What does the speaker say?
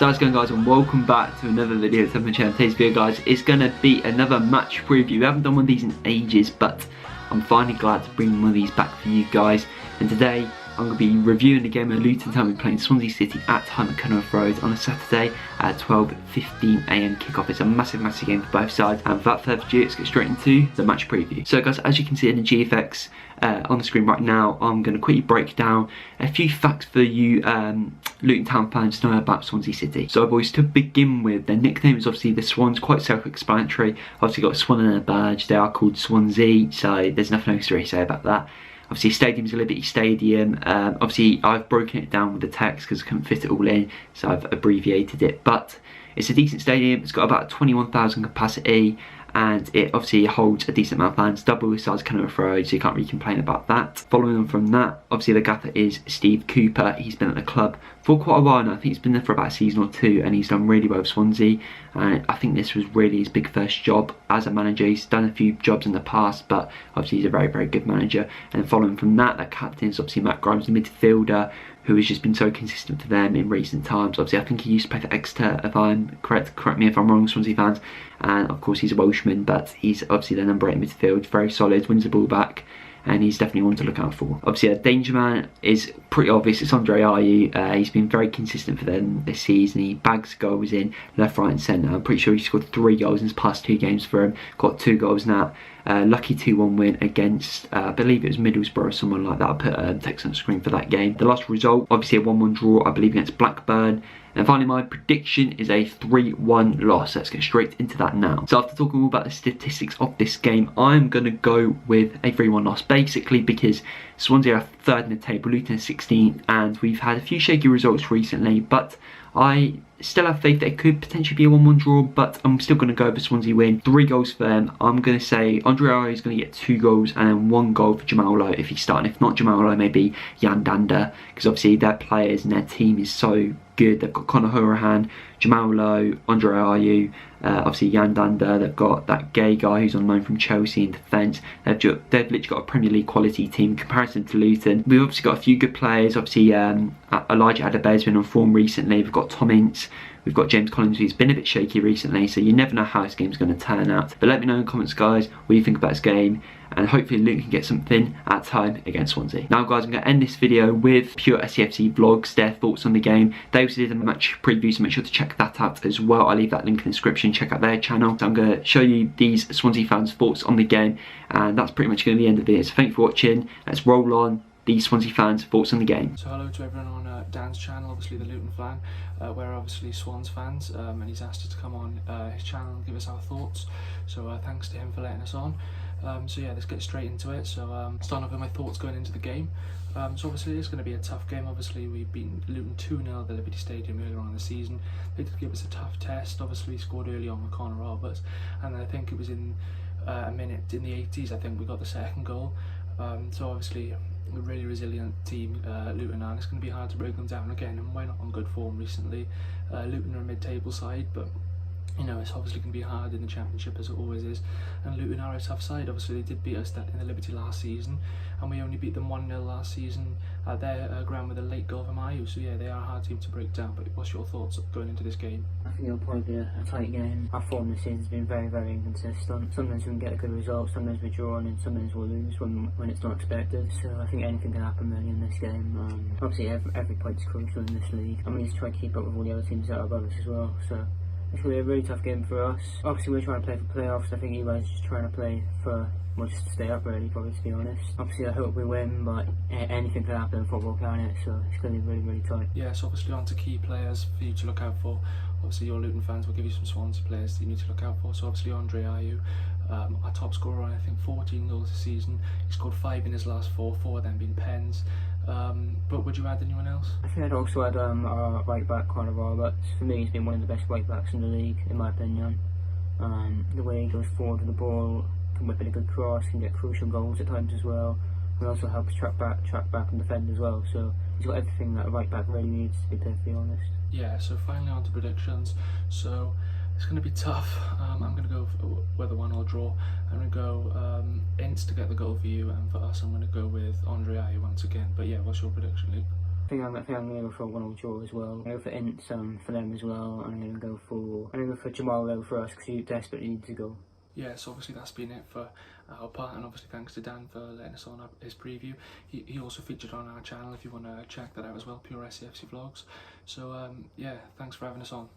So how's it going, guys, and welcome back to another video of my channel. Today's video, guys, is going to be another match preview. We haven't done one of these in ages, but I'm finally glad to bring one of these back for you guys. And today I'm going to be reviewing the game of Luton Town. We're playing Swansea City at home at Kenilworth Road on a Saturday at 12:15 AM kickoff. It's a massive game for both sides. And without further ado, let's get straight into the match preview. So guys, as you can see in the GFX on the screen right now, I'm going to quickly break down a few facts for you Luton Town fans to know about Swansea City. So boys, to begin with, their nickname is obviously the Swans, quite self-explanatory. Obviously got a swan and a badge. They are called Swansea, so there's nothing else to really say about that. Obviously, stadium's a Liberty Stadium. Obviously, I've broken it down with the text because I couldn't fit it all in, so I've abbreviated it. But it's a decent stadium. It's got about 21,000 capacity, and it obviously holds a decent amount of fans, double the size of Kenilworth Road, so you can't really complain about that. Following on from that, obviously the gaffer is Steve Cooper. He's been at the club for quite a while now. I think he's been there for about a season or two, and he's done really well with Swansea. And I think this was really his big first job as a manager. He's done a few jobs in the past, but obviously he's a very good manager. And following from that, the captain is obviously Matt Grimes, the midfielder, who has just been so consistent for them in recent times. Obviously, I think he used to play for Exeter, if I'm correct me if I'm wrong, Swansea fans. And of course, he's a Welshman, but he's obviously the number 8 midfield, very solid, wins the ball back, and he's definitely one to look out for. Obviously, a danger man is pretty obvious. It's Andre Ayew. He's been very consistent for them this season. He bags goals in left, right, and centre. I'm pretty sure he scored 3 goals in his past 2 games for him. Got 2 goals now. Lucky 2-1 win against, I believe it was Middlesbrough or someone like that. I'll put text on the screen for that game. The last result, obviously a 1-1 draw, I believe, against Blackburn. And finally, my prediction is a 3-1 loss. Let's get straight into that now. So after talking all about the statistics of this game, I'm going to go with a 3-1 loss. Basically because Swansea are 3rd in the table, Luton is 16th, and we've had a few shaky results recently, but I still have faith that it could potentially be a 1-1 draw, but I'm still going to go for Swansea win. 3 goals for them. I'm going to say Andre Ayew is going to get 2 goals and then 1 goal for Jamal Lowe if he's starting. If not Jamal Lowe, maybe Jan Dander, because obviously their players and their team is so good. They've got Conor Hourihane, Jamal Lowe, Andre Ayew, obviously Jan Dander. They've got that gay guy who's on loan from Chelsea in defence. They've literally got a Premier League quality team in comparison to Luton. We've obviously got a few good players. Obviously Elijah Adebayo's been on form recently. We've got Tom Ince. We've got James Collins, who's been a bit shaky recently, so you never know how this game's going to turn out. But let me know in the comments, guys, what you think about this game, and hopefully Luton can get something at time against Swansea. Now, guys, I'm going to end this video with Pure Scfc vlogs, their thoughts on the game. They also did a match preview, so make sure to check that out as well. I'll leave that link in the description. Check out their channel. So I'm going to show you these Swansea fans' thoughts on the game, and that's pretty much going to be the end of the video. So thank you for watching. Let's roll on. These Swansea fans' thoughts on the game. So hello to everyone on Dan's channel, obviously the Luton fan. We're obviously Swans fans, and he's asked us to come on his channel and give us our thoughts. So thanks to him for letting us on. So yeah, let's get straight into it. So starting off with my thoughts going into the game. So obviously it's going to be a tough game. Obviously we've beaten Luton 2-0 at the Liberty Stadium earlier on in the season. They did give us a tough test. Obviously scored early on with Conor Roberts, and I think it was in a minute in the 80s, I think we got the 2nd goal. So obviously a really resilient team, Luton are, and it's going to be hard to break them down again, and we're not on good form recently. Luton are a mid-table side, but you know, it's obviously going to be hard in the Championship, as it always is, and Luton are a tough side. Obviously they did beat us in the Liberty last season, and we only beat them 1-0 last season at their ground with a late goal from Ayew. So yeah, they are a hard team to break down. But what's your thoughts going into this game? I think it'll probably be a tight game. Our form this season has been very inconsistent. Sometimes we can get a good result, sometimes we draw, and sometimes we'll lose when it's not expected. So I think anything can happen really in this game. Obviously every point's crucial in this league, and we need to try to keep up with all the other teams that are above us as well. So it's going to be a really tough game for us. Obviously we're trying to play for playoffs. I think you guys are just trying to play for, well, just to stay up really, probably, to be honest. Obviously I hope we win, but anything can happen in football, can't it? So it's going to be really tight. Yeah, so obviously on to key players for you to look out for. Obviously your Luton fans will give you some Swansea players that you need to look out for. So obviously Andre Ayew, our top scorer on I think 14 goals this season. He scored 5 in his last 4 of them being pens. But would you add anyone else? I think I'd also add our right back, Conor Roberts. For me, he's been one of the best right backs in the league, in my opinion. The way he goes forward with the ball, can whip in a good cross, can get crucial goals at times as well, and also helps track back and defend as well. So he's got everything that a right back really needs, to be perfectly honest. Yeah, so finally on to predictions. So it's going to be tough. I'm going to go for whether 1 or draw. I'm going to go Ince to get the goal for you, and for us I'm going to go with Andre Ayew once again. But yeah, what's your prediction, Luke? I think I'm going to go for a 1-1 draw as well. I'm going to go for Ints for them as well. I'm going to go for Jamal Lowe for us because he desperately needs to go. Yeah, so obviously that's been it for our part, and obviously thanks to Dan for letting us on his preview. He also featured on our channel if you want to check that out as well, Pure Scfc Vlogs. So yeah, thanks for having us on.